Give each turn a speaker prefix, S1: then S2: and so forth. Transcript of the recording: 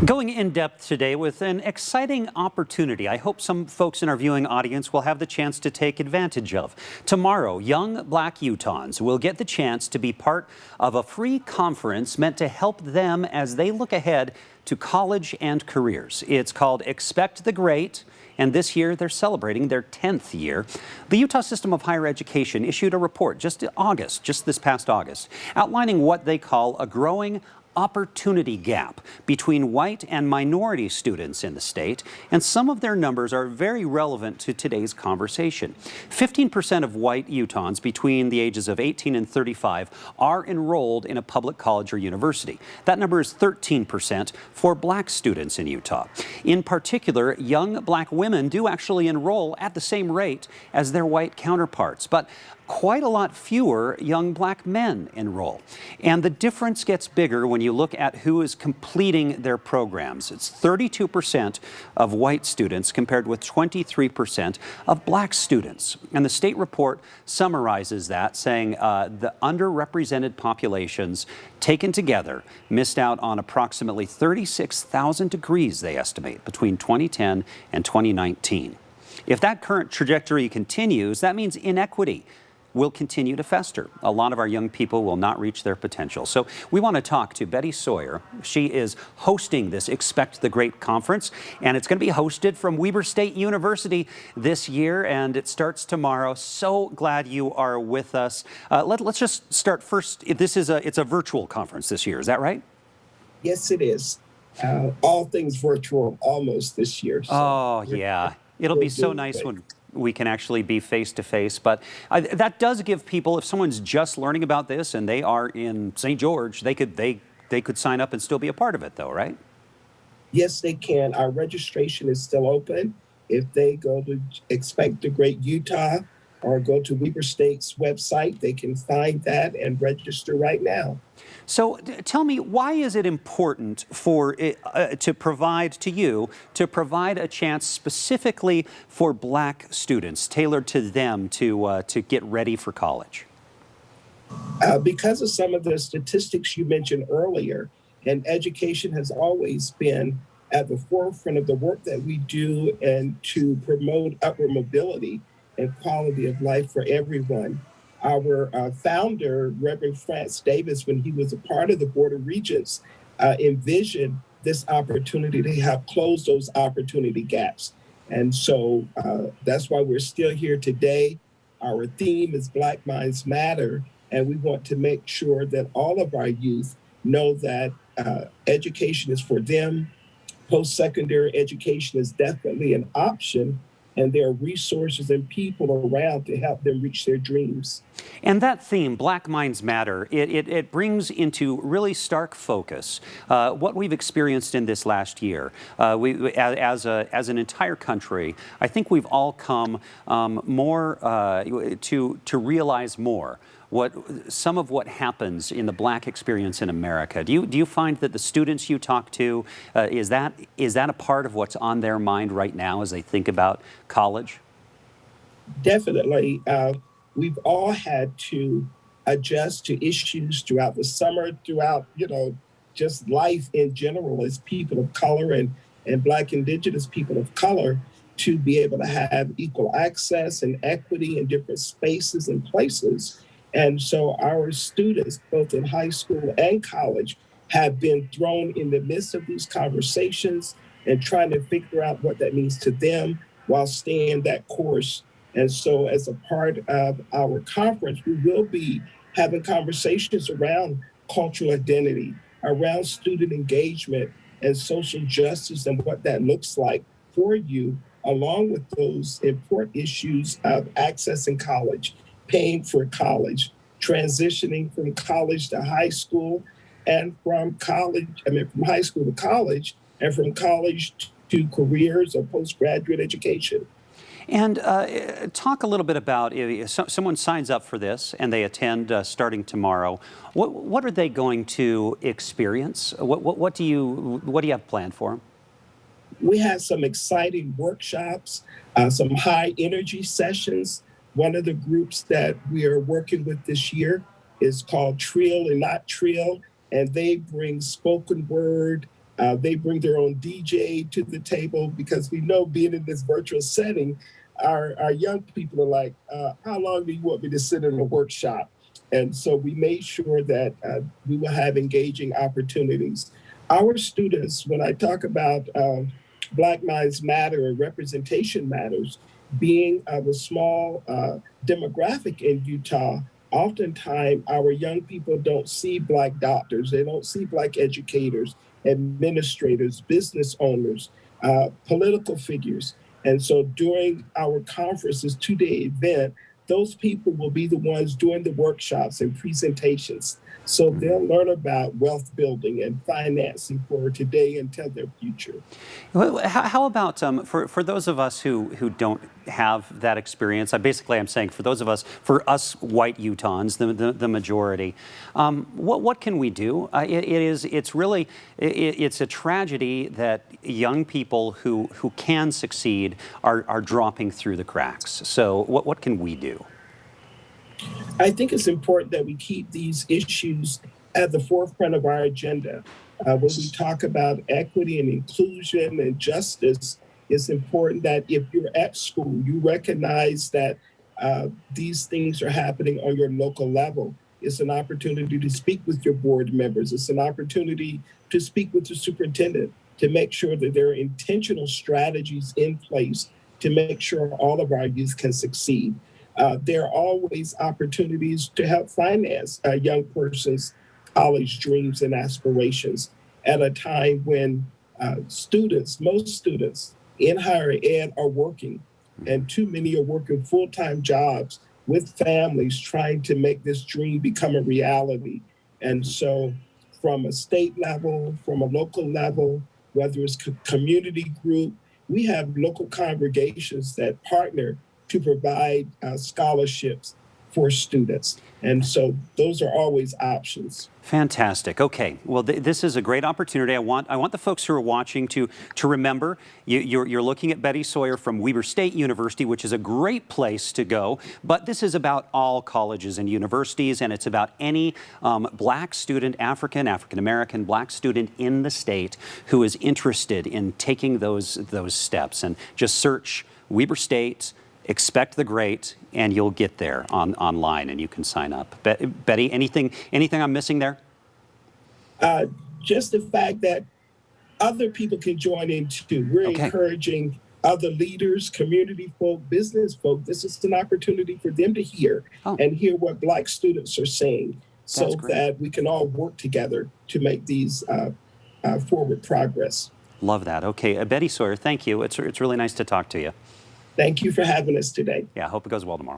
S1: Going in depth today with an exciting opportunity I hope some folks in our viewing audience will have the chance to take advantage of. Tomorrow, young Black Utahns will get the chance to be part of a free conference meant to help them as they look ahead to college and careers. It's called Expect the Great, and this year they're celebrating their 10th year. The Utah System of Higher Education issued a report just this past August, outlining what they call a growing opportunity gap between white and minority students in the state, and some of their numbers are very relevant to today's conversation. 15% of white Utahns between the ages of 18 and 35 are enrolled in a public college or university. That number is 13% for black students in Utah. In particular, young black women do actually enroll at the same rate as their white counterparts, but quite a lot fewer young black men enroll. And the difference gets bigger when you look at who is completing their programs. It's 32% of white students compared with 23% of black students. And the state report summarizes that, saying the underrepresented populations taken together missed out on approximately 36,000 degrees, they estimate, between 2010 and 2019. If that current trajectory continues, that means inequity will continue to fester. A lot of our young people will not reach their potential. So we want to talk to Betty Sawyer. She is hosting this Expect the Great conference, and it's going to be hosted from Weber State University this year, and it starts tomorrow. So glad you are with us. Let's just start first. It's a virtual conference this year. Is that right?
S2: Yes, it is. All things virtual almost this year. So
S1: oh, yeah. It'll be so nice when we can actually be face to face. But that does give people, if someone's just learning about this and they are in St. George, they could sign up and still be a part of it, though, right?
S2: Yes, they can. Our registration is still open. If they go to Expect the Great Utah or go to Weber State's website, they can find that and register right now.
S1: So tell me, why is it important for to provide a chance specifically for black students, tailored to them to get ready for college?
S2: Because of some of the statistics you mentioned earlier, and education has always been at the forefront of the work that we do and to promote upward mobility and quality of life for everyone. Our founder, Reverend France Davis, when he was a part of the Board of Regents, envisioned this opportunity to help close those opportunity gaps. And so that's why we're still here today. Our theme is Black Minds Matter, and we want to make sure that all of our youth know that education is for them. Post-secondary education is definitely an option, and there are resources and people around to help them reach their dreams.
S1: And that theme, Black Minds Matter, it brings into really stark focus what we've experienced in this last year. As an entire country, I think we've all come more to realize more some of what happens in the black experience in America. Do you find that the students you talk to, is that a part of what's on their mind right now as they think about college?
S2: Definitely. We've all had to adjust to issues throughout the summer, throughout, just life in general as people of color and Black Indigenous people of color, to be able to have equal access and equity in different spaces and places. And so our students, both in high school and college, have been thrown in the midst of these conversations and trying to figure out what that means to them while staying that course. And so as a part of our conference, we will be having conversations around cultural identity, around student engagement and social justice and what that looks like for you, along with those important issues of accessing college, paying for college, transitioning from college to high school, and from high school to college, and from college to careers or postgraduate education.
S1: And talk a little bit about if someone signs up for this and they attend starting tomorrow. What are they going to experience? What do you have planned for them?
S2: We have some exciting workshops, some high energy sessions. One of the groups that we are working with this year is called Trill and Not Trill, and they bring spoken word They bring their own DJ to the table because we know being in this virtual setting, our young people are like, how long do you want me to sit in a workshop? And so we made sure that we will have engaging opportunities. Our students, when I talk about Black Lives Matter and representation matters, being of a small demographic in Utah, oftentimes our young people don't see Black doctors, they don't see Black educators, administrators, business owners, political figures. And so during our conference, this 2-day event, those people will be the ones doing the workshops and presentations. So they'll learn about wealth building and financing for today until their future.
S1: How about for those of us who don't have that experience? I'm saying for those of us, for us white Utahns, the majority, what can we do? It's a tragedy that young people who can succeed are dropping through the cracks. So what can we do?
S2: I think it's important that we keep these issues at the forefront of our agenda. When we talk about equity and inclusion and justice, it's important that if you're at school, you recognize that these things are happening on your local level. It's an opportunity to speak with your board members. It's an opportunity to speak with the superintendent to make sure that there are intentional strategies in place to make sure all of our youth can succeed. There are always opportunities to help finance a young person's college dreams and aspirations at a time when most students in higher ed are working, and too many are working full-time jobs with families trying to make this dream become a reality. And so from a state level, from a local level, whether it's community group, we have local congregations that partner to provide scholarships for students. And so those are always options.
S1: Fantastic. Okay. Well, this is a great opportunity. I want the folks who are watching to remember you're looking at Betty Sawyer from Weber State University, which is a great place to go. But this is about all colleges and universities, and it's about any Black student, African American, Black student in the state who is interested in taking those steps. And just search Weber State, expect the great, and you'll get there online, and you can sign up. Betty, anything I'm missing there?
S2: Just the fact that other people can join in too. We're encouraging other leaders, community folk, business folk. This is an opportunity for them to hear and hear what Black students are saying, so that we can all work together to make these forward progress.
S1: Love that. Okay, Betty Sawyer, thank you. It's really nice to talk to you.
S2: Thank you for having us today.
S1: Yeah, I hope it goes well tomorrow.